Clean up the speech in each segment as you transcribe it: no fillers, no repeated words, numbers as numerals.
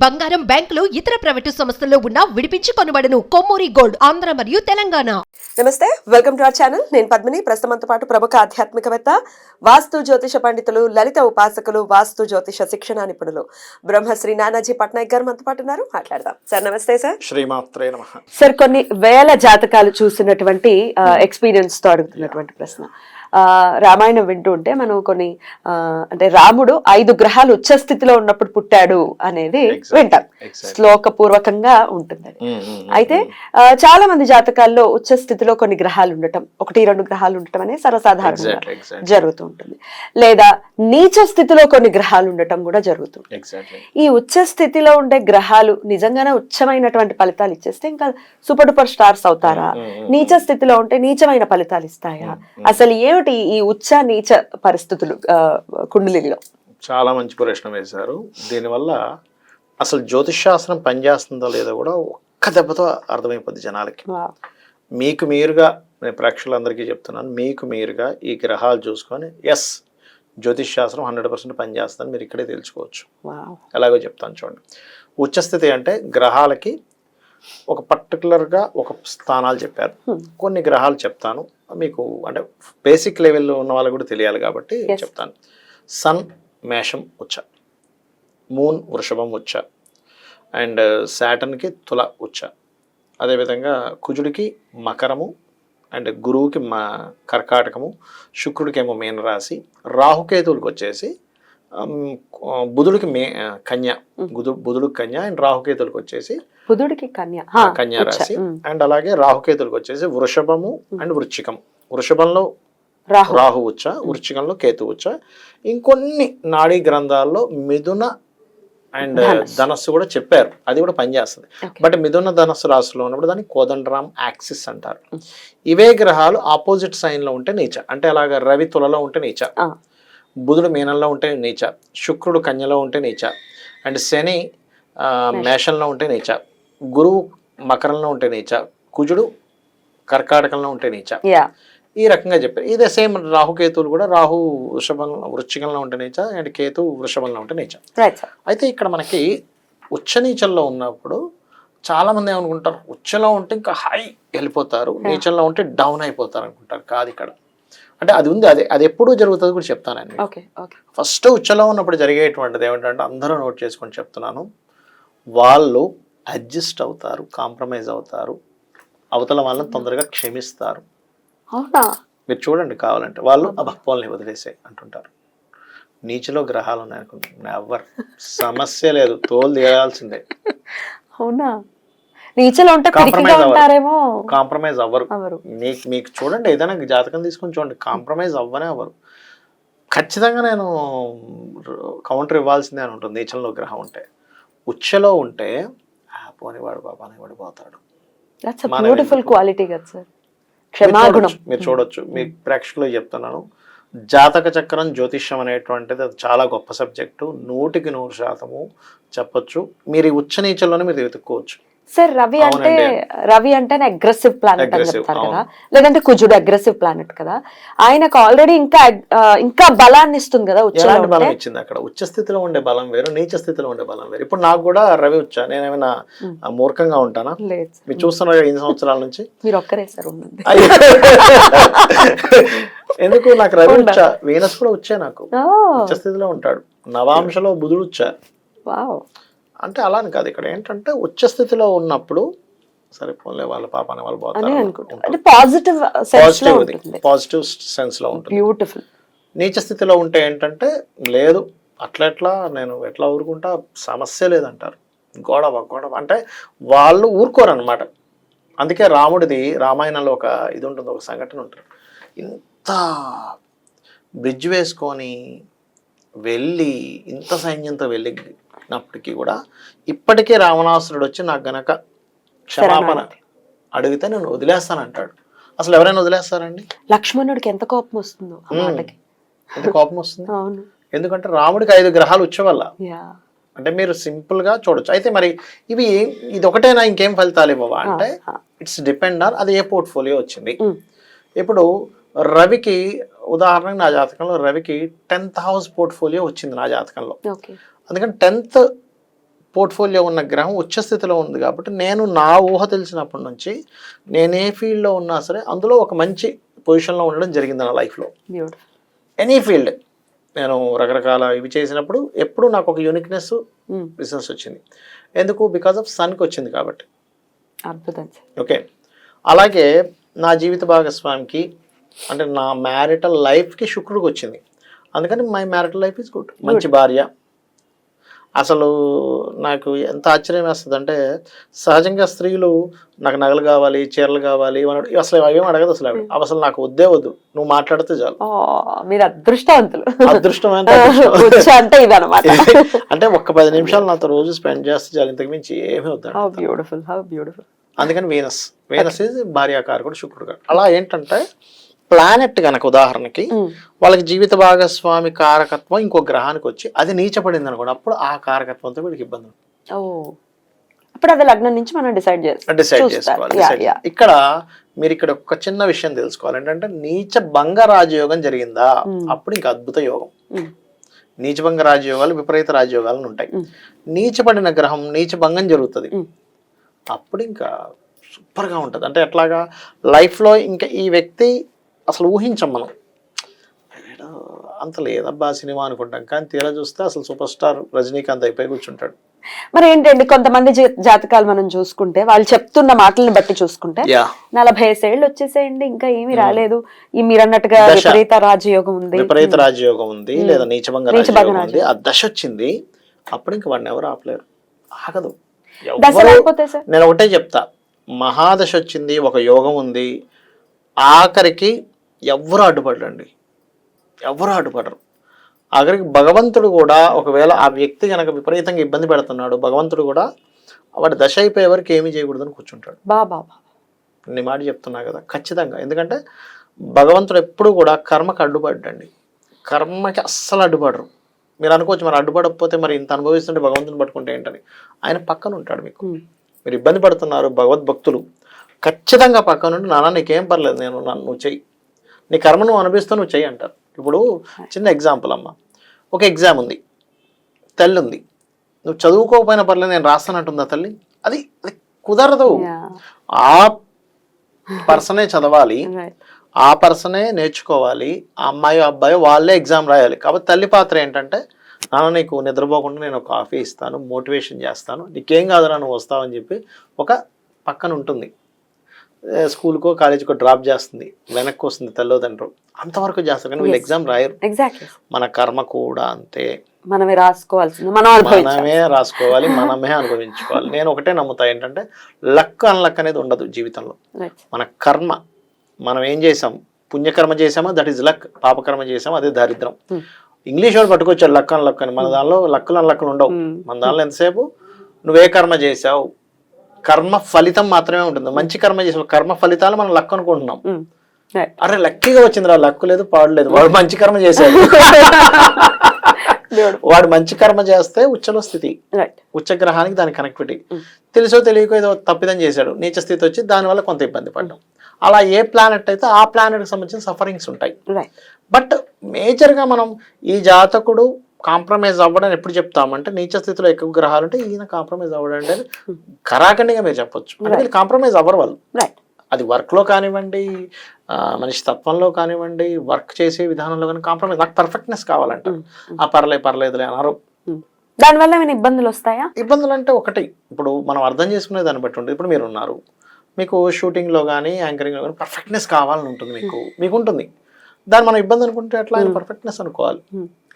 బంగారం, బ్యాంకులు, ఇతర ప్రైవేటు సంస్థల్లో ఉన్న విడిపించి కొనబడను. కొమ్మూరి గోల్డ్, ఆంధ్ర మరియు తెలంగాణ. నమస్తే, వెల్కమ్ టు అవర్ ఛానల్. నేను పద్మిని. ప్రస్తుతంతో పాటు ప్రముఖ ఆధ్యాత్మికవేత్త, వాస్తు జ్యోతిష పండితులు, లలిత ఉపాసకులు, వాస్తు జ్యోతిష శిక్షణ నిపుణులు బ్రహ్మశ్రీ నానాజీ పట్నాయక్ గారు మనతో పాటు ఉన్నారు. మాట్లాడదాం. సార్ నమస్తే. సార్ శ్రీమాత్రే నమః. సార్, కొన్ని వేల జాతకాలు చూసినటువంటి ఎక్స్పీరియన్స్ తో అడుగుతున్నటువంటి ప్రశ్న. రామాయణం వింటూ ఉంటే మనం కొన్ని అంటే రాముడు 5 గ్రహాలు ఉచ్చ స్థితిలో ఉన్నప్పుడు పుట్టాడు అనేది వింటాం. శ్లోక పూర్వకంగా ఉంటుంది. అయితే చాలా మంది జాతకాల్లో ఉచ్చ స్థితిలో కొన్ని గ్రహాలు ఉండటం, 1-2 గ్రహాలు ఉండటం అనేది సర్వసాధారణంగా జరుగుతూ ఉంటుంది. లేదా నీచ స్థితిలో కొన్ని గ్రహాలు ఉండటం కూడా జరుగుతుంది. ఈ ఉచ్చ స్థితిలో ఉండే గ్రహాలు నిజంగానే ఉచ్చమైనటువంటి ఫలితాలు ఇచ్చేస్తే ఇంకా సూపర్ డూపర్ స్టార్స్ అవుతారా? నీచ స్థితిలో ఉంటే నీచమైన ఫలితాలు ఇస్తాయా? అసలు ఏమిటి ఈ ఉచ్చ నీచ పరిస్థితులు కుండలిలో? చాలా మంచి ప్రశ్న వేశారు. దీనివల్ల అసలు జ్యోతిష్ శాస్త్రం పనిచేస్తుందో లేదో కూడా ఒక్క దెబ్బతో అర్థమైపోద్ది జనాలకి. మీకు మీరుగా, నేను ప్రేక్షకులందరికీ చెప్తున్నాను, మీకు మీరుగా ఈ గ్రహాలు చూసుకొని ఎస్ జ్యోతిష్ శాస్త్రం 100% పనిచేస్తుందని మీరు ఇక్కడే తెలుసుకోవచ్చు. ఎలాగో చెప్తాను చూడండి. ఉచ్చస్థితి అంటే గ్రహాలకి ఒక పర్టికులర్గా ఒక స్థానాలు చెప్పారు. కొన్ని గ్రహాలు చెప్తాను మీకు, అంటే బేసిక్ లెవెల్లో ఉన్న వాళ్ళకి కూడా తెలియాలి కాబట్టి చెప్తాను. సన్ మేషం ఉచ్చ, మూన్ వృషభం ఉచ్చ, అండ్ శాటర్న్కి తుల ఉచ్చ, అదేవిధంగా కుజుడికి మకరము, అండ్ గురువుకి కర్కాటకము, శుక్రుడికేమో మీనరాశి, రాహుకేతువులకు వచ్చేసి బుధుడికి కన్య, బుధుడికి కన్య, అండ్ రాహుకేతులకు వచ్చేసి బుధుడికి కన్యా రాశి, అండ్ అలాగే రాహుకేతులకు వచ్చేసి వృషభము అండ్ వృశ్చికం. వృషభంలో రాహు ఉచ్చ, వృశ్చికంలో కేతు ఉచ్చ. ఇంకొన్ని నాడీ గ్రంథాల్లో మిథున అండ్ ధనస్సు కూడా చెప్పారు, అది కూడా పనిచేస్తుంది. బట్ మిథున ధనస్సు రాశిలో ఉన్నప్పుడు దాన్ని కోదండరామ్ యాక్సిస్ అంటారు. ఇవే గ్రహాలు ఆపోజిట్ సైన్ లో ఉంటే నీచ, అంటే అలాగా రవి తులలో ఉంటే నీచ, బుధుడు మీనంలో ఉంటే నీచ, శుక్రుడు కన్యలో ఉంటే నీచ, అండ్ శని మేషంలో ఉంటే నీచ, గురువు మకరంలో ఉంటే నీచ, కుజుడు కర్కాటకంలో ఉంటే నీచ. ఈ రకంగా చెప్పారు. ఇదే సేమ్ రాహుకేతువులు కూడా, రాహు వృశ్చికంలో ఉంటే నీచ, అండ్ కేతు వృషభంలో ఉంటే నీచ. అయితే ఇక్కడ మనకి ఉచ్చ నీచంలో ఉన్నప్పుడు చాలా మంది ఏమనుకుంటారు, ఉచ్చలో ఉంటే ఇంకా హై వెళ్ళిపోతారు, నీచంలో ఉంటే డౌన్ అయిపోతారు అనుకుంటారు. కాదు ఇక్కడ, అంటే అది ఉంది, అది ఎప్పుడూ జరుగుతుంది కూడా చెప్తానండి. ఫస్ట్ ఉచ్చలో ఉన్నప్పుడు జరిగేటువంటిది ఏమిటంటే, అందరూ నోట్ చేసుకొని చెప్తున్నాను, వాళ్ళు అడ్జస్ట్ అవుతారు, కాంప్రమైజ్ అవుతారు, అవతల వాళ్ళని తొందరగా క్షమిస్తారు. మీరు చూడండి కావాలంటే, వాళ్ళు అభక్వాల్ని వదిలేసాయి అంటుంటారు. నీచలో గ్రహాలు ఉన్నాయనుకుంటున్నారు, ఎవరు సమస్య లేదు, తోలు తీయాల్సిందే. అవునా? నీచలో ఉంటే కాంప్రమైజ్ అవ్వరు. మీకు చూడండి, ఏదైనా జాతకం తీసుకొని చూడండి, కాంప్రమైజ్ అవ్వనే అవ్వరు. ఖచ్చితంగా నేను కౌంటర్ ఇవ్వాల్సిందే అని ఉంటుంది. నీచంలో గ్రహం ఉంటే, ఉచ్చలో ఉంటే పోనివాడు బాబాని పడిపోతాడు. మీరు చూడొచ్చు. మీ ప్రేక్షకులు చెప్తున్నాను, జాతక చక్రం జ్యోతిష్యం అనేటువంటిది అది చాలా గొప్ప సబ్జెక్టు. 100% చెప్పొచ్చు. మీరు ఈ ఉచ్చ నీచంలోనే మీరు వెతుక్కోవచ్చు. సార్, రవి అంటే అగ్రెసివ్ ప్లానెట్ అని చెప్తారు కదా, లేదంటే కుజుడు అగ్రెసివ్ ప్లానెట్ కదా, ఆయనకు ఆల్రెడీ ఇంకా బలాన్ని ఇస్తుంది కదా. ఎలాంటి బలం ఇచ్చింది అక్కడ? ఉచ్చ స్థితిలో ఉండే బలం వేరు, నీచ స్థితిలో ఉండే బలం వేరు. ఇప్పుడు నాకు కూడా రవి ఉచ్చ, నేనేమైనా మూర్ఖంగా ఉంటానా? మీరు చూస్తున్నారు 5 సంవత్సరాల నుంచి. మీరు ఒక్కరే సార్. ఎందుకు? నాకు రవి ఉచ్చ, వీనస్ కూడా వచ్చా, నాకు ఉచ్చ స్థితిలో ఉంటాడు. నవాంశలో బుధుడు ఉచ్చ. అంటే అలా అని కాదు, ఇక్కడ ఏంటంటే ఉచ్చ స్థితిలో ఉన్నప్పుడు సరిపోలే, వాళ్ళ పాపాన్ని వాళ్ళు పోతారు, పాజిటివ్ సెన్స్ లో ఉంటుంది. బ్యూటిఫుల్. నీచ స్థితిలో ఉంటే ఏంటంటే, లేదు అట్లా నేను ఎట్లా ఊరుకుంటా, సమస్య లేదంటారు. గొడవ అంటే వాళ్ళు ఊరుకోరు అనమాట. అందుకే రాముడిది రామాయణంలో ఒక ఇది ఉంటుంది, ఒక సంఘటన ఉంటుంది. ఇంత బ్రిడ్జ్ వేసుకొని వెళ్ళి, ఇంత సైన్యంతో వెళ్ళినప్పటికీ కూడా ఇప్పటికే రావణాసురుడు వచ్చి నాకు గనక క్షమాపణ అడిగితే నేను వదిలేస్తానంటాడు. అసలు ఎవరైనా వదిలేస్తారండి? లక్ష్మణుడికి ఎంత కోపం వస్తుందో, ఎంత కోపం వస్తుంది. ఎందుకంటే రాముడికి 5 గ్రహాలు ఉచ్చ వల్ల. అంటే మీరు సింపుల్ గా చూడొచ్చు. అయితే మరి ఇది ఒకటేనా, ఇంకేం ఫలితాలు ఇవ్వవా అంటే, ఇట్స్ డిపెండ్ ఆన్ అది ఏ పోర్ట్ఫోలియో వచ్చింది. ఇప్పుడు రవికి ఉదాహరణకు నా జాతకంలో రవికి 10th హౌస్ పోర్ట్ఫోలియో వచ్చింది నా జాతకంలో. అందుకని 10th పోర్ట్ఫోలియో ఉన్న గ్రహం ఉచ్చ స్థితిలో ఉంది కాబట్టి నేను నా ఊహ తెలిసినప్పటి నుంచి నేను ఏ ఫీల్డ్లో ఉన్నా సరే అందులో ఒక మంచి పొజిషన్లో ఉండడం జరిగింది నా లైఫ్లో. బ్యూటిఫుల్. ఎనీ ఫీల్డ్ నేను రకరకాల ఇవి చేసినప్పుడు ఎప్పుడు నాకు ఒక యూనిక్నెస్ బిజినెస్ వచ్చింది. ఎందుకు? బికాస్ ఆఫ్ సన్కి వచ్చింది కాబట్టి. అద్భుతం. ఓకే. అలాగే నా జీవిత భాగస్వామికి అంటే నా మ్యారిటల్ లైఫ్కి శుక్రుడికి వచ్చింది. అందుకని my marital life is good. మంచి భార్య. అసలు నాకు ఎంత ఆశ్చర్యం వేస్తుంది అంటే సహజంగా స్త్రీలు నాకు నగలు కావాలి, చీరలు కావాలి అసలు అవేం అడగదు. అసలు నాకు వద్దే వద్దు, నువ్వు మాట్లాడితే చాలు. మీరు అదృష్టవంతులు. అదృష్టమైన అంటే ఇదన్నమాట. అంటే ఒక్క 10 నిమిషాలు నాతో రోజు స్పెండ్ చేస్తే చాలు, ఇంతకు మించి ఏమీ వద్దు. బ్యూటిఫుల్. అందుకని వీనస్ ఈజ్ భార్యాకారకుడు, శుక్రుడు గారు. అలా ఏంటంటే ప్లానెట్ కనుక ఉదాహరణకి వాళ్ళకి జీవిత భాగస్వామి కారకత్వం ఇంకో గ్రహానికి వచ్చి అది నీచపడింది అనుకోండి, అప్పుడు ఆ కారకత్వంతో వీడికి ఇబ్బంది. అప్పుడు అది లగ్నం నుంచి మనం డిసైడ్ చేసుకోవాలి. ఇక్కడ మీరు ఇక్కడ ఒక చిన్న విషయం తెలుసుకోవాలి ఏంటంటే నీచ భంగ రాజయోగం జరిగిందా, అప్పుడు ఇంకా అద్భుత యోగం. నీచభంగ రాజయోగాలు, విపరీత రాజయోగాలు ఉంటాయి. నీచపడిన గ్రహం నీచ భంగం జరుగుతుంది, అప్పుడు ఇంకా సూపర్గా ఉంటుంది. అంటే ఎట్లాగా లైఫ్లో ఇంకా ఈ వ్యక్తి అసలు ఊహించం మనం, అంత లేదబ్బా సినిమా అనుకుంటాం, కానీ తీరా చూస్తే అసలు సూపర్ స్టార్ రజనీకాంత్ అయిపోయి కూర్చుంటాడు. మరి ఏంటండి కొంతమంది జాతకాలు మనం చూసుకుంటే వాళ్ళు చెప్తున్న మాటలను బట్టి చూసుకుంటే 45 ఏళ్ళు వచ్చేసేయండి ఇంకా ఏమీ రాలేదు, ఈ మీరు అన్నట్టుగా విపరీత రాజయోగం ఉంది, లేదా నీచభంగ రాజయోగం ఉంది, ఆ దశ వచ్చింది, అప్పుడు ఇంక వాడిని ఎవరు ఆపలేరు, ఆగదు. నేను ఒకటే చెప్తా, మహాదశ వచ్చింది, ఒక యోగం ఉంది, ఆఖరికి ఎవరు అడ్డుపడరండి, ఎవరు అడ్డుపడరు. ఆఖరికి భగవంతుడు కూడా ఒకవేళ ఆ వ్యక్తి కనుక విపరీతంగా ఇబ్బంది పెడుతున్నాడు, భగవంతుడు కూడా వాడి దశ అయిపోయే వరకు ఏమీ చేయకూడదని కూర్చుంటాడు. నీ మాట చెప్తున్నా కదా, ఖచ్చితంగా. ఎందుకంటే భగవంతుడు ఎప్పుడు కూడా కర్మకి అడ్డుపడ్డండి, కర్మకి అస్సలు అడ్డుపడరు. మీరు అనుకోవచ్చు మరి అడ్డుపడకపోతే మరి ఇంత అనుభవిస్తుంటే భగవంతుని పట్టుకుంటే ఏంటని, ఆయన పక్కన ఉంటాడు. మీకు మీరు ఇబ్బంది పడుతున్నారు, భగవద్భక్తులు ఖచ్చితంగా పక్కన నుండి నాన్న నీకేం పర్లేదు, నువ్వు చెయ్యి, నీ కర్మ నువ్వు అనిపిస్తూ నువ్వు చెయ్యి అంటారు. ఇప్పుడు చిన్న ఎగ్జాంపుల్ అమ్మ, ఒక ఎగ్జామ్ ఉంది, తల్లి ఉంది, నువ్వు చదువుకోకపోయినా పర్లేదు నేను రాస్తానంటుందా తల్లి? అది కుదరదు. ఆ పర్సనే చదవాలి, ఆ పర్సనే నేర్చుకోవాలి, ఆ అమ్మాయి అబ్బాయి వాళ్ళే ఎగ్జామ్ రాయాలి. కాబట్టి తల్లి పాత్ర ఏంటంటే నాన్న నీకు నిద్రపోకుండా నేను ఒక కాఫీ ఇస్తాను, మోటివేషన్ చేస్తాను, నీకేం కాదురా నువ్వు వస్తావని చెప్పి ఒక పక్కన ఉంటుంది. స్కూల్కో కాలేజీకో డ్రాప్ చేస్తుంది, వెనక్కి వస్తుంది తల్లిదండ్రులు, అంతవరకు చేస్తారు, కానీ వీళ్ళు ఎగ్జామ్ రాయరు. మన కర్మ కూడా అంతే, మనమే రాసుకోవాలి, మనమే అనుభవించుకోవాలి. నేను ఒకటే నమ్ముతా ఏంటంటే లక్ అన్లక్ అనేది ఉండదు జీవితంలో. మన కర్మ, మనం ఏం చేసాం, పుణ్యకర్మ చేసామా దట్ ఈస్ లక్, పాపకర్మ చేసామా అదే దారిద్రం. ఇంగ్లీష్ వాడు పట్టుకొచ్చాడు లక్ అన్లక్ అని, మన దానిలో లక్కులు అన్లక్కులు ఉండవు. మన దానిలో ఎంతసేపు నువ్వే కర్మ చేసావు, కర్మ ఫలితం మాత్రమే ఉంటుంది. మంచి కర్మ చేసావు, కర్మ ఫలితాలు మనం లక్ అనుకుంటున్నాం. అరే లక్కీగా వచ్చిందిరా, లక్కు లేదు పాడలేదు, వాడు మంచి కర్మ చేశాడు. వాడు మంచి కర్మ చేస్తే ఉచ్చలో స్థితి, ఉచ్చగ్రహానికి దాని కనెక్టివిటీ, తెలుసో తెలియకో ఏదో తప్పిదం చేశాడు, నీచ స్థితి వచ్చి దానివల్ల కొంత ఇబ్బంది పడ్డాం. అలా ఏ ప్లానెట్ అయితే ఆ ప్లానెట్కి సంబంధించిన సఫరింగ్స్ ఉంటాయి. బట్ మేజర్గా మనం ఈ జాతకుడు కాంప్రమైజ్ అవ్వడం ఎప్పుడు చెప్తామంటే, నీచ స్థితిలో ఎక్కువ గ్రహాలు ఉంటే ఈయన కాంప్రమైజ్ అవ్వడం అంటే కరాఖండిగా మీరు చెప్పొచ్చు. అంటే వీళ్ళు కాంప్రమైజ్ అవ్వరు వాళ్ళు. అది వర్క్లో కానివ్వండి, మనిషి తత్వంలో కానివ్వండి, వర్క్ చేసే విధానంలో కానీ కాంప్రమైజ్, నాకు పర్ఫెక్ట్నెస్ కావాలంట, ఆ పర్లేదులే అన్నారు. దానివల్ల ఏమైనా ఇబ్బందులు వస్తాయా? ఇబ్బందులు అంటే ఒకటి, ఇప్పుడు మనం అర్థం చేసుకునే దాన్ని బట్టి ఉంటుంది. ఇప్పుడు మీరు ఉన్నారు, మీకు షూటింగ్లో కానీ యాంకరింగ్లో కానీ పర్ఫెక్ట్నెస్ కావాలని ఉంటుంది, మీకు ఉంటుంది. దాన్ని మనం ఇబ్బంది అనుకుంటే ఎట్లా, ఆయన పర్ఫెక్ట్నెస్ అనుకోవాలి.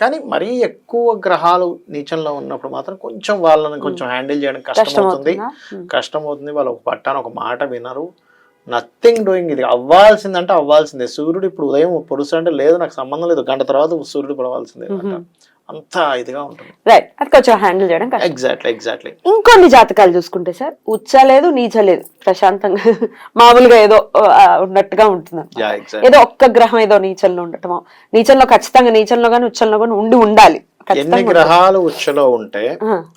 కానీ మరీ ఎక్కువ గ్రహాలు నీచంలో ఉన్నప్పుడు మాత్రం కొంచెం వాళ్ళని కొంచెం హ్యాండిల్ చేయడం కష్టం అవుతుంది. వాళ్ళు ఒక పట్టాను ఒక మాట వినరు, నథింగ్ డూయింగ్, ఇది అవ్వాల్సిందంటే అవ్వాల్సిందే. సూర్యుడు ఇప్పుడు ఉదయం పొడుస్తుంటే లేదు నాకు సంబంధం లేదు, గంట తర్వాత సూర్యుడు పొడవాల్సిందే, అంత ఇదిగా ఉంటుంది. రైట్, అది కొంచెం హ్యాండిల్ చేయడం ఎగ్జాక్ట్లీ. ఇంకొన్ని జాతకాలు చూసుకుంటే సార్ ఉచ్చ లేదు నీచ లేదు, ప్రశాంతంగా మామూలుగా ఏదో ఉన్నట్టుగా ఉంటుంది. ఏదో ఒక్క గ్రహం ఏదో నీచంలో ఉండటమో, నీచంలో ఖచ్చితంగా నీచంలో కానీ ఉచ్చంలో కానీ ఉండాలి. ఎన్ని గ్రహాలు ఉచ్చలో ఉంటే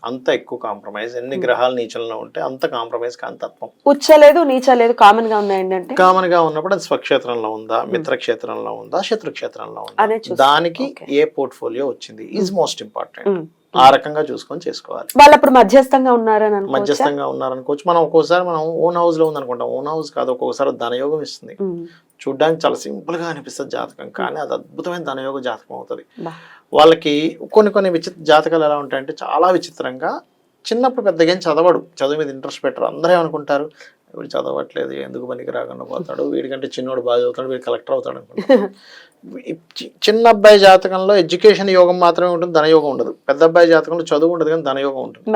అంత ఎక్కువ కాంప్రమైజ్, ఎన్ని గ్రహాలు నీచంలో ఉంటే అంత కాంప్రమైజ్ కాంతత్వం. ఉచ్చ లేదు నీచ లేదు కామన్ గా ఉన్నాయండి అంటే, కామన్ గా ఉన్నప్పుడు అది స్వక్షేత్రంలో ఉందా, మిత్రక్షేత్రంలో ఉందా, శత్రుక్షేత్రంలో ఉందా, దానికి ఏ పోర్ట్ఫోలియో వచ్చింది ఈజ్ మోస్ట్ ఇంపార్టెంట్. ఆ రకంగా చూసుకొని చేసుకోవాలి. వాళ్ళు అప్పుడు మధ్యస్థంగా ఉన్నారని అనుకోవచ్చా? మధ్యస్థంగా ఉన్నారనుకోవచ్చు. మనం ఒక్కోసారి మనం ఓన్ హౌస్ లో ఉందనుకుంటాం, ఓన్ హౌస్ కాదు, ఒక్కొక్కసారి ధనయోగం ఇస్తుంది. చూడ్డానికి చాలా సింపుల్ గా అనిపిస్తుంది జాతకం, కానీ అది అద్భుతమైన ధనయోగ జాతకం అవుతుంది. వాళ్ళకి కొన్ని విచిత్ర జాతకాలు ఎలా ఉంటాయంటే చాలా విచిత్రంగా, చిన్నప్పుడు పెద్దగా ఏం చదవడు, చదువు మీద ఇంట్రెస్ట్ పెట్టరు. అందరూ ఏమనుకుంటారు, వీడు చదవట్లేదు, ఎందుకు పనికి రాకుండా పోతాడు, వీడికంటే చిన్నోడు బాగా చదువుతాడు, వీడు కలెక్టర్ అవుతాడు అనుకుంటారు. చిన్న అబ్బాయి జాతకంలో ఎడ్యుకేషన్ యోగం మాత్రమే ఉంటుంది, ధనయోగం ఉండదు. పెద్ద అబ్బాయి జాతకంలో చదువు ఉండదు కానీ ధనయోగం ఉంటుంది.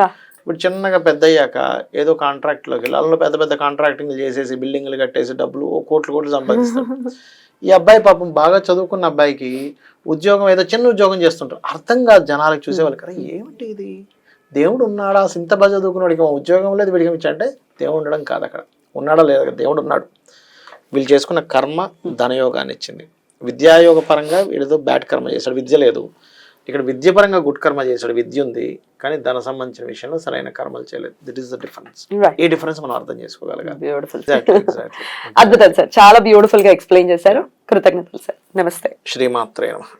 ఇప్పుడు చిన్నగా పెద్ద అయ్యాక ఏదో కాంట్రాక్ట్లోకి వెళ్ళి అందులో పెద్ద పెద్ద కాంట్రాక్టింగ్ చేసేసి బిల్డింగ్లు కట్టేసి డబ్బులు కోట్లు సంపాదిస్తాడు. ఈ అబ్బాయి పాపం బాగా చదువుకున్న అబ్బాయికి ఉద్యోగం ఏదో చిన్న ఉద్యోగం చేస్తుంటారు, అర్థం కాదు జనాలకు చూసేవాళ్ళు. కదా ఏమిటి ఇది, దేవుడు ఉన్నాడా, ఇంత బాగా చదువుకున్నాడికి ఉద్యోగం లేదు వీడికి ఇచ్చంటే దేవుడు ఉండడం కాదు, అక్కడ ఉన్నాడా లేదా, దేవుడు ఉన్నాడు. వీళ్ళు చేసుకున్న కర్మ ధనయోగాన్ని ఇచ్చింది. విద్యాయోగ పరంగా వీడితో బ్యాడ్ కర్మ చేశాడు, విద్య లేదు. ఇక్కడ విద్య పరంగా గుడ్ కర్మ చేశాడు, విద్య ఉంది, కానీ ధన సంబంధించిన విషయంలో సరైన కర్మలు చేయలేదు. దిట్ ఈస్ ద డిఫరెన్స్. ఈ డిఫరెన్స్ మనం అర్థం చేసుకోగలగాలి. బ్యూటిఫుల్, అద్భుతం సార్, చాలా బ్యూటిఫుల్ గా ఎక్స్ప్లెయిన్ చేశారు. కృతజ్ఞతలు సార్. నమస్తే. శ్రీమాత్రే నమః.